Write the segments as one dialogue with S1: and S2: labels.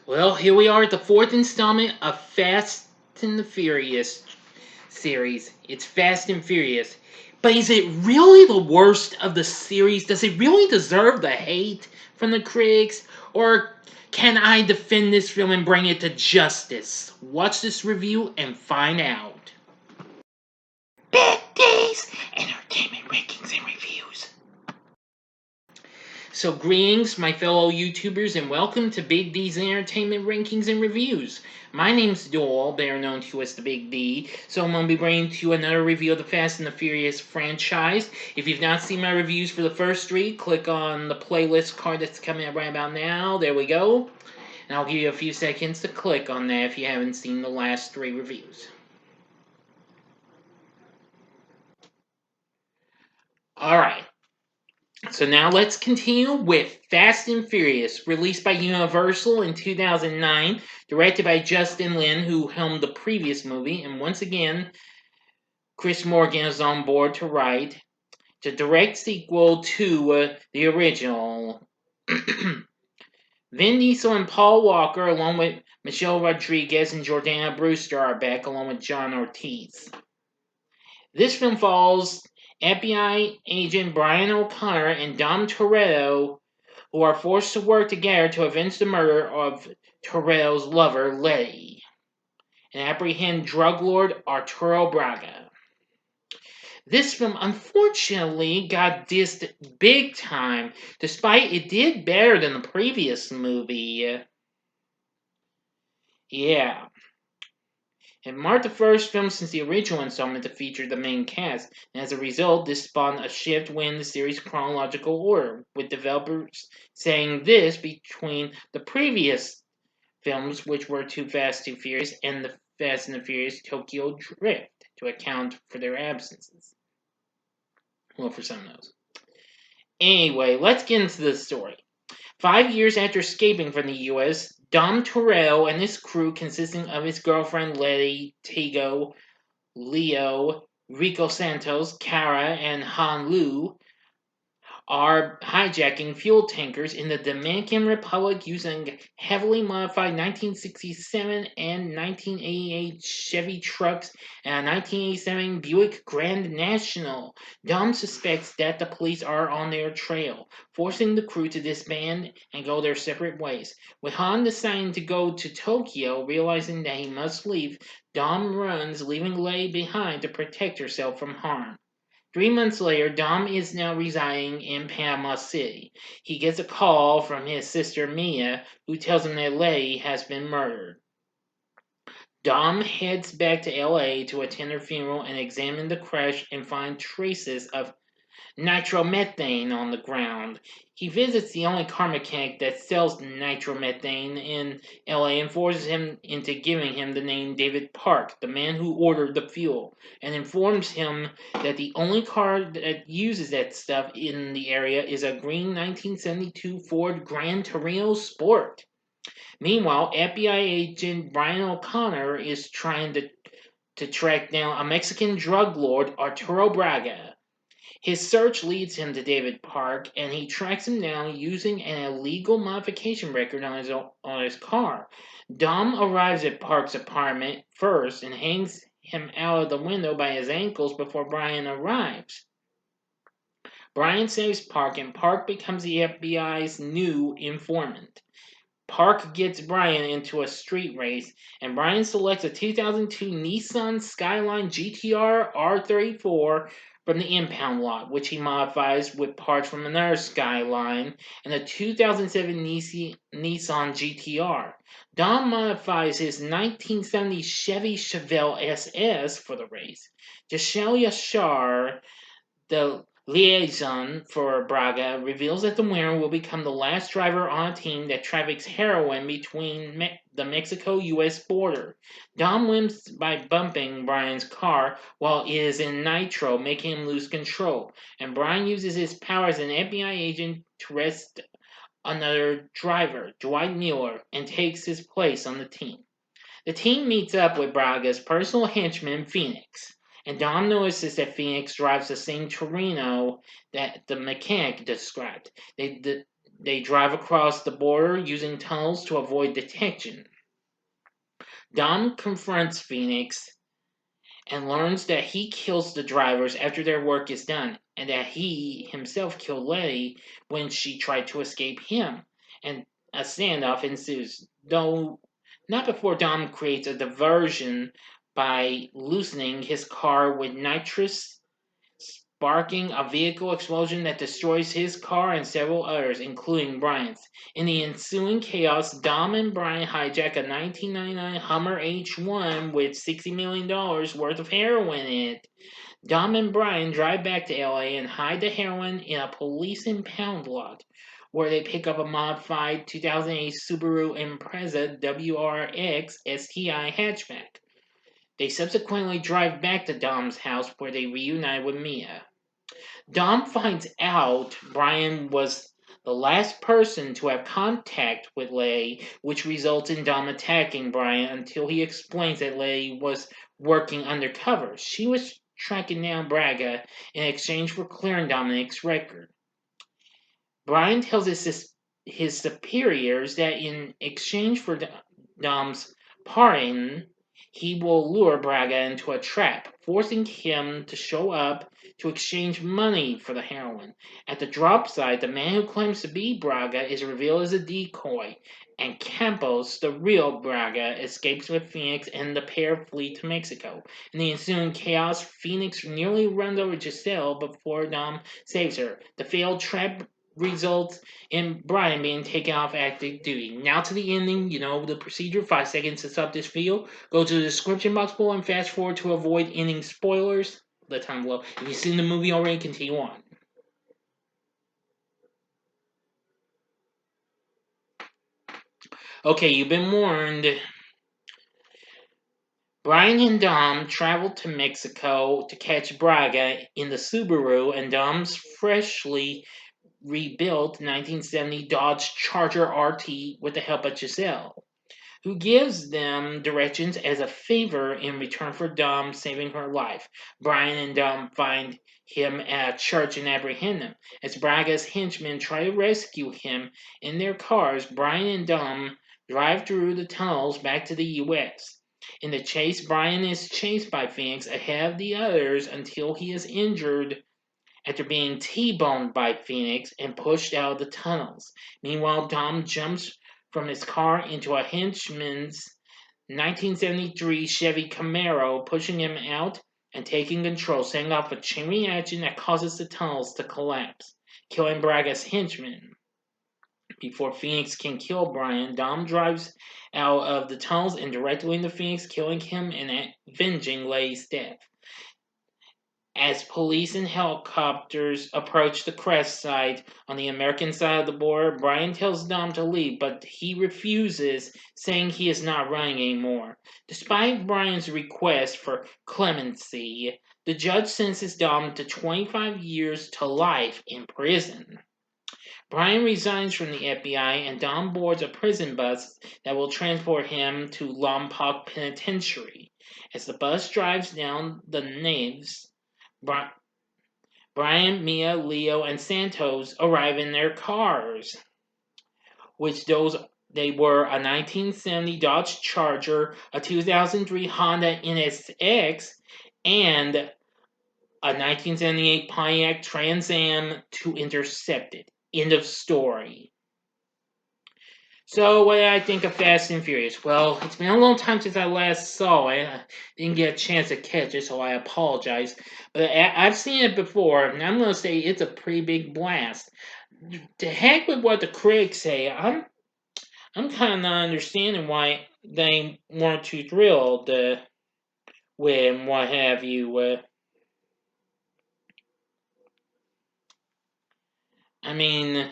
S1: Well, here we are at the fourth installment of Fast and the Furious series. It's Fast and Furious. But is it really the worst of the series? Does it really deserve the hate from the critics? Or can I defend this film and bring it to justice? Watch this review and find out. Big D's Entertainment Rankings and Reviews. So greetings, my fellow YouTubers, and welcome to Big D's Entertainment Rankings and Reviews. My name's Doyle, better known to as the Big D, so I'm going to be bringing to you another review of the Fast and the Furious franchise. If you've not seen my reviews for the first three, click on the playlist card that's coming up right about now. There we go. And I'll give you a few seconds to click on that if you haven't seen the last three reviews. Alright. So now let's continue with Fast and Furious, released by Universal in 2009, directed by Justin Lin, who helmed the previous movie, and once again, Chris Morgan is on board to write. It's a direct sequel to the original. Vin Diesel and Paul Walker, along with Michelle Rodriguez and Jordana Brewster, are back, along with John Ortiz. This film follows FBI agent Brian O'Connor and Dom Toretto, who are forced to work together to avenge the murder of Toretto's lover, Letty, and apprehend drug lord Arturo Braga. This film unfortunately got dissed big time, despite it did better than the previous movie. Yeah. It marked the first film since the original installment to feature the main cast, and as a result, this spawned a shift within the series' chronological order, with developers saying this between the previous films, which were Too Fast, Too Furious, and the Fast and the Furious Tokyo Drift, to account for their absences. Well, for some of those. Anyway, let's get into the story. 5 years after escaping from the U.S., Dom Toretto and his crew, consisting of his girlfriend Letty, Tego, Leo, Rico Santos, Kara, and Han Lu, are hijacking fuel tankers in the Dominican Republic using heavily modified 1967 and 1988 Chevy trucks and a 1987 Buick Grand National. Dom suspects that the police are on their trail, forcing the crew to disband and go their separate ways. With Han deciding to go to Tokyo, realizing that he must leave, Dom runs, leaving Lei behind to protect herself from harm. 3 months later, Dom is now residing in Panama City. He gets a call from his sister Mia, who tells him that Letty has been murdered. Dom heads back to LA to attend her funeral and examine the crash and find traces of nitromethane on the ground. He visits the only car mechanic that sells nitromethane in LA and forces him into giving him the name David Park, the man who ordered the fuel, and informs him that the only car that uses that stuff in the area is a green 1972 Ford Gran Torino Sport. Meanwhile, FBI agent Brian O'Connor is trying to track down a Mexican drug lord, Arturo Braga. His search leads him to David Park, and he tracks him down using an illegal modification record on his car. Dom arrives at Park's apartment first and hangs him out of the window by his ankles before Brian arrives. Brian saves Park, and Park becomes the FBI's new informant. Park gets Brian into a street race, and Brian selects a 2002 Nissan Skyline GTR R34 from the impound lot, which he modifies with parts from another Skyline and a 2007 Nissan GTR. Dom modifies his 1970 Chevy Chevelle SS for the race. Giselle Yashar, the liaison for Braga, reveals that the winner will become the last driver on a team that traffics heroin between the Mexico-U.S. border. Dom wins by bumping Brian's car while it is in nitro, making him lose control. And Brian uses his power as an FBI agent to arrest another driver, Dwight Miller, and takes his place on the team. The team meets up with Braga's personal henchman, Phoenix, and Dom notices that Phoenix drives the same Torino that the mechanic described. They drive across the border using tunnels to avoid detection. Dom confronts Phoenix and learns that he kills the drivers after their work is done, and that he himself killed Letty when she tried to escape him. And a standoff ensues, though not before Dom creates a diversion by loosening his car with nitrous, sparking a vehicle explosion that destroys his car and several others, including Brian's. In the ensuing chaos, Dom and Brian hijack a 1999 Hummer H1 with $60 million worth of heroin in it. Dom and Brian drive back to LA and hide the heroin in a police impound lot, where they pick up a modified 2008 Subaru Impreza WRX STI hatchback. They subsequently drive back to Dom's house where they reunite with Mia. Dom finds out Brian was the last person to have contact with Lay, which results in Dom attacking Brian until he explains that Lay was working undercover. She was tracking down Braga in exchange for clearing Dominic's record. Brian tells his superiors that in exchange for Dom's pardon, he will lure Braga into a trap, forcing him to show up to exchange money for the heroin. At the drop site, the man who claims to be Braga is revealed as a decoy, and Campos, the real Braga, escapes with Phoenix and the pair flee to Mexico. In the ensuing chaos, Phoenix nearly runs over Giselle before Dom saves her. The failed trap results in Brian being taken off active duty. Now to the ending, you know the procedure, 5 seconds to stop this video. Go to the description box below and fast forward to avoid ending spoilers. The time below. If you've seen the movie already, continue on. Okay, you've been warned. Brian and Dom travel to Mexico to catch Braga in the Subaru and Dom's freshly rebuilt 1970 Dodge Charger RT with the help of Giselle, who gives them directions as a favor in return for Dom saving her life. Brian and Dom find him at a church and apprehend him. As Braga's henchmen try to rescue him in their cars, Brian and Dom drive through the tunnels back to the U.S. In the chase, Brian is chased by Phoenix ahead of the others until he is injured after being T-boned by Phoenix and pushed out of the tunnels. Meanwhile, Dom jumps from his car into a henchman's 1973 Chevy Camaro, pushing him out and taking control, setting off a chain reaction that causes the tunnels to collapse, killing Braga's henchman. Before Phoenix can kill Brian, Dom drives out of the tunnels and directly into Phoenix, killing him and avenging Lay's death. As police and helicopters approach the crash site on the American side of the border, Brian tells Dom to leave, but he refuses, saying he is not running anymore. Despite Brian's request for clemency, the judge sentences Dom to 25 years to life in prison. Brian resigns from the FBI and Dom boards a prison bus that will transport him to Lompoc Penitentiary. As the bus drives down the naves, Brian, Mia, Leo, and Santos arrive in their cars, which they were a 1970 Dodge Charger, a 2003 Honda NSX, and a 1978 Pontiac Trans Am to intercept it. End of story. So, what did I think of Fast and Furious? Well, it's been a long time since I last saw it. I didn't get a chance to catch it, so I apologize. But I've seen it before, and I'm going to say it's a pretty big blast. To heck with what the critics say, I'm kind of not understanding why they weren't too thrilled with what have you. I mean,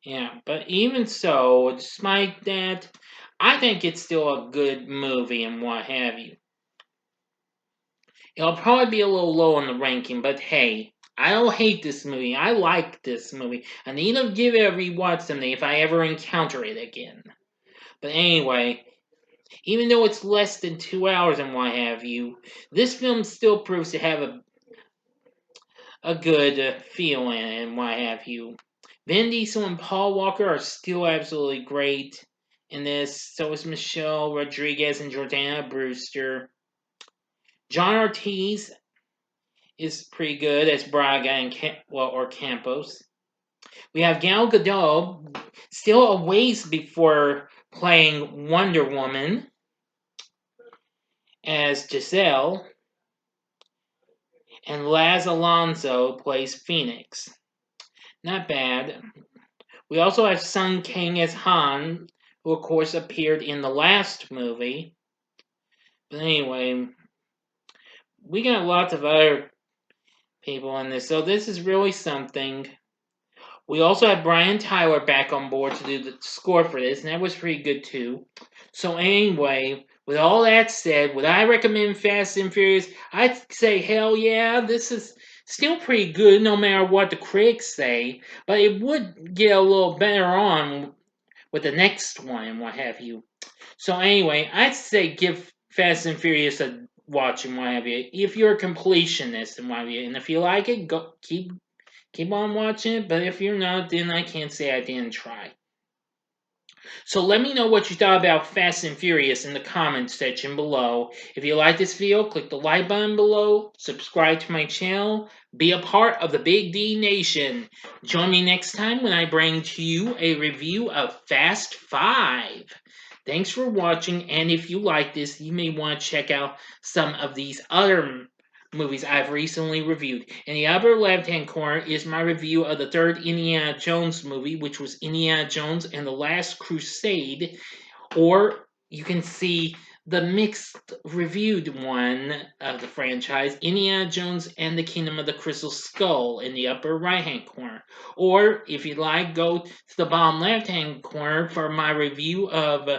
S1: yeah, but even so, despite that, I think it's still a good movie and what have you. It'll probably be a little low on the ranking, but hey, I don't hate this movie. I like this movie. I need to give it a rewatch someday if I ever encounter it again. But anyway, even though it's less than 2 hours and what have you, this film still proves to have a good feeling and what have you. Vin Diesel and Paul Walker are still absolutely great in this. So is Michelle Rodriguez and Jordana Brewster. John Ortiz is pretty good as Braga and Campos. We have Gal Gadot, still a ways before playing Wonder Woman as Giselle, and Laz Alonso plays Phoenix. Not bad. We also have Sung Kang as Han, who of course appeared in the last movie. But anyway, we got lots of other people in this, so this is really something. We also have Brian Tyler back on board to do the score for this, and that was pretty good too. So anyway, with all that said, would I recommend Fast and Furious? I'd say hell yeah, this is still pretty good no matter what the critics say, but it would get a little better on with the next one and what have you. So anyway, I'd say give Fast and Furious a watch and what have you. If you're a completionist and what have you, and if you like it, go keep on watching it. But if you're not, then I can't say I didn't try. So let me know what you thought about Fast and Furious in the comments section below. If you like this video, click the like button below, subscribe to my channel, be a part of the Big D Nation. Join me next time when I bring to you a review of Fast 5. Thanks for watching, and if you like this, you may want to check out some of these other movies I've recently reviewed. In the upper left-hand corner is my review of the third Indiana Jones movie, which was Indiana Jones and the Last Crusade, or you can see the mixed reviewed one of the franchise, Indiana Jones and the Kingdom of the Crystal Skull, in the upper right-hand corner. Or, if you'd like, go to the bottom left-hand corner for my review of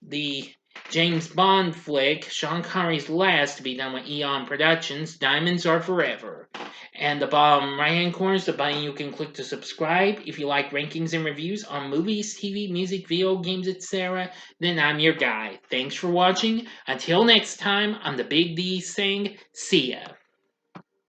S1: the James Bond flick, Sean Connery's last to be done with Eon Productions, Diamonds Are Forever. And the bottom right hand corner is the button you can click to subscribe. If you like rankings and reviews on movies, TV, music, video games, etc., then I'm your guy. Thanks for watching. Until next time, I'm the Big D saying, see ya.